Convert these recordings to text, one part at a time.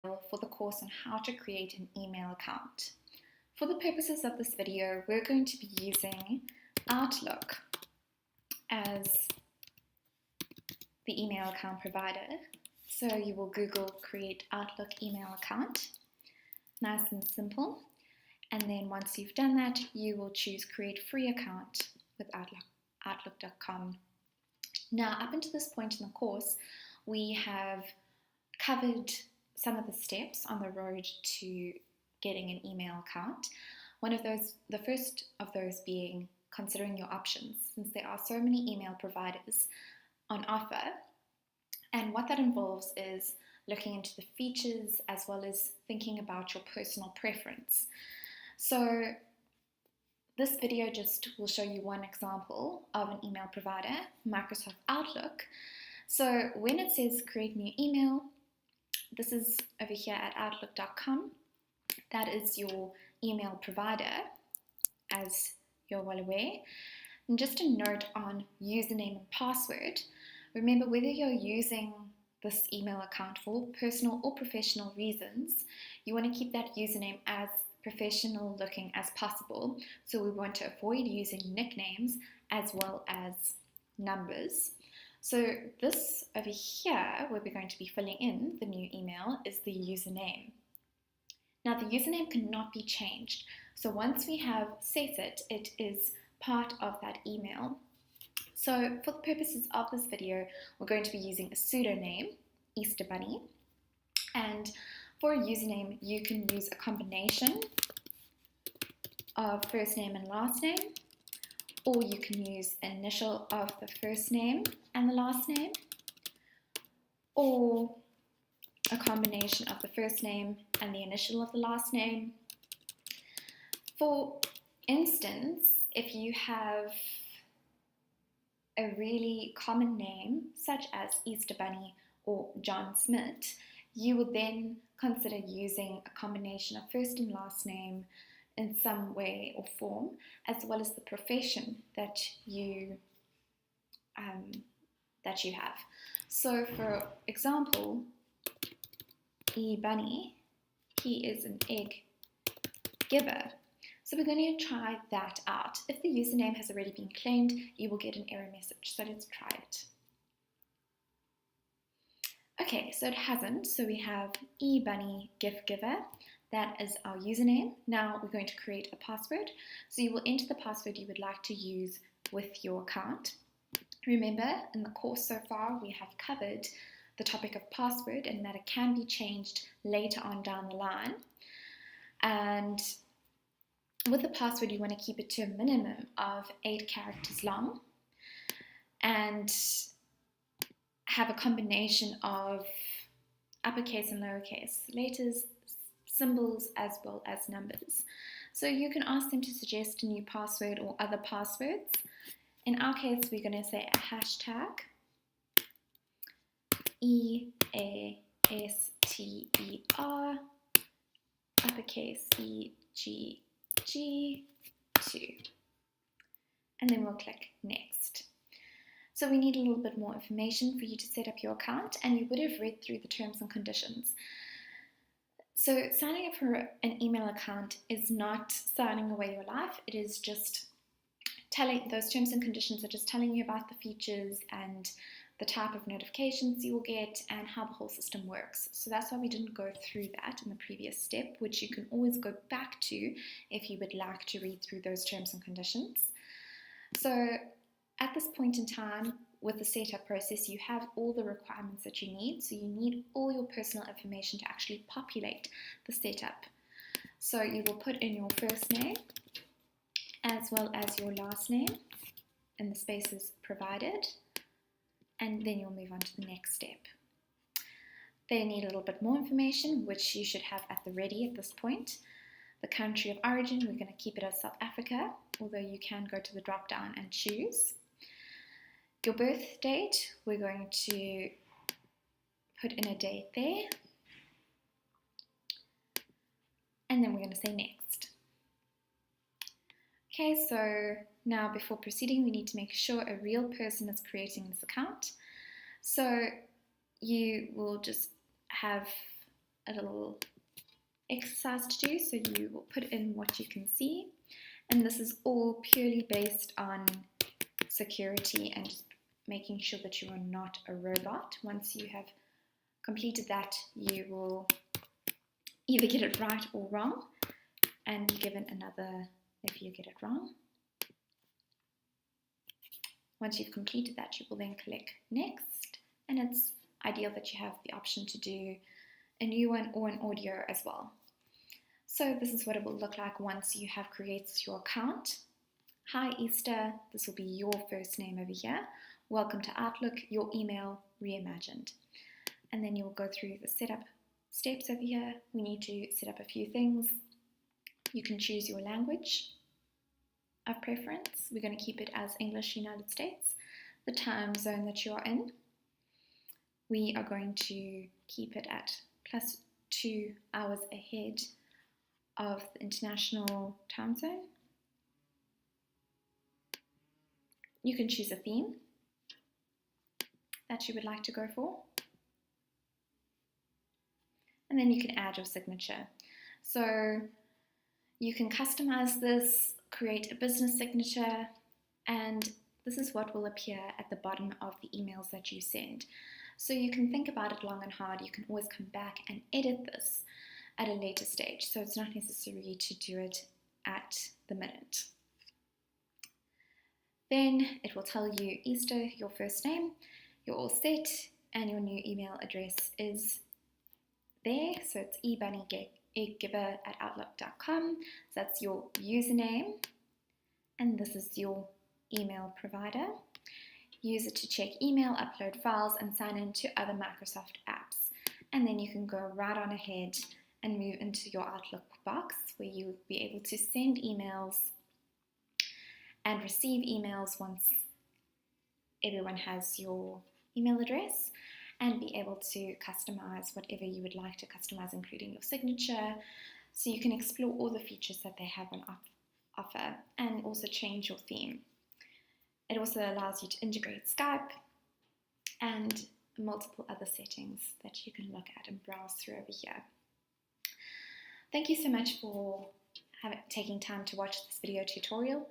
for the course on how to create an email account. For the purposes of this video, we're going to be using Outlook as the email account provider. So you will Google create Outlook email account, nice and simple. And then once you've done that, you will choose create free account with Outlook.com. Now, up until this point in the course, we have covered some of the steps on the road to getting an email account. The first of those being considering your options, since there are so many email providers on offer. And what that involves is looking into the features as well as thinking about your personal preference. So this video just will show you one example of an email provider, Microsoft Outlook. So when it says create new email, this is over here at Outlook.com. That is your email provider, as you're well aware. And just a note on username and password. Remember, whether you're using this email account for personal or professional reasons, you want to keep that username as professional looking as possible. So we want to avoid using nicknames as well as numbers. So this over here, where we're going to be filling in the new email, is the username. Now the username cannot be changed. So once we have set it, it is part of that email. So for the purposes of this video, we're going to be using a pseudonym, Easter Bunny. And for a username, you can use a combination of first name and last name, or you can use initial of the first name and the last name, or a combination of the first name and the initial of the last name. For instance, if you have a really common name, such as Easter Bunny or John Smith, you would then consider using a combination of first and last name in some way or form, as well as the profession that you have. So, for example, E Bunny, he is an egg giver. So we're going to try that out. If the username has already been claimed, you will get an error message. So let's try it. Okay, so it hasn't. So we have eBunny gift giver. That is our username. Now we're going to create a password. So you will enter the password you would like to use with your account. Remember, in the course so far, we have covered the topic of password and that it can be changed later on down the line. And with the password, you want to keep it to a minimum of 8 characters long and have a combination of uppercase and lowercase letters, symbols, as well as numbers. So you can ask them to suggest a new password or other passwords. In our case, we're going to say a hashtag EASTER uppercase EGG2, and then we'll click next. So we need a little bit more information for you to set up your account, and you would have read through the terms and conditions. So signing up for an email account is not signing away your life. It is just those terms and conditions are just telling you about the features and the type of notifications you will get and how the whole system works. So that's why we didn't go through that in the previous step, which you can always go back to if you would like to read through those terms and conditions. So at this point in time, with the setup process, you have all the requirements that you need. So you need all your personal information to actually populate the setup. So you will put in your first name as well as your last name in the spaces provided, and then you'll move on to the next step. They need a little bit more information, which you should have at the ready at this point. The country of origin, we're going to keep it as South Africa, although you can go to the drop down and choose. Your birth date, we're going to put in a date there, and then we're going to say next. Okay, so now before proceeding, we need to make sure a real person is creating this account. So you will just have a little exercise to do, so you will put in what you can see, and this is all purely based on security and just making sure that you are not a robot. Once you have completed that, you will either get it right or wrong, and be given another if you get it wrong. Once you've completed that, you will then click next, and it's ideal that you have the option to do a new one or an audio as well. So this is what it will look like once you have created your account. Hi Easter, this will be your first name over here. Welcome to Outlook, your email reimagined. And then you'll go through the setup steps over here. We need to set up a few things. You can choose your language of preference. We're going to keep it as English United States. The time zone that you are in, we are going to keep it at +2 hours ahead of the international time zone. You can choose a theme that you would like to go for. And then you can add your signature. So you can customize this, create a business signature, and this is what will appear at the bottom of the emails that you send. So you can think about it long and hard. You can always come back and edit this at a later stage. So it's not necessary to do it at the minute. Then it will tell you Easter, your first name, you're all set, and your new email address is there. So it's ebunnyeggiver@outlook.com. So that's your username, and this is your email provider. Use it to check email, upload files, and sign in to other Microsoft apps. And then you can go right on ahead and move into your Outlook box, where you will be able to send emails and receive emails once everyone has your email address, and be able to customize whatever you would like to customize, including your signature. So you can explore all the features that they have on offer, and also change your theme. It also allows you to integrate Skype and multiple other settings that you can look at and browse through over here. Thank you so much for taking time to watch this video tutorial.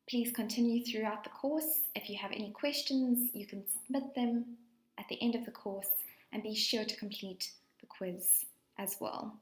Please continue throughout the course. If you have any questions, you can submit them at the end of the course, and be sure to complete the quiz as well.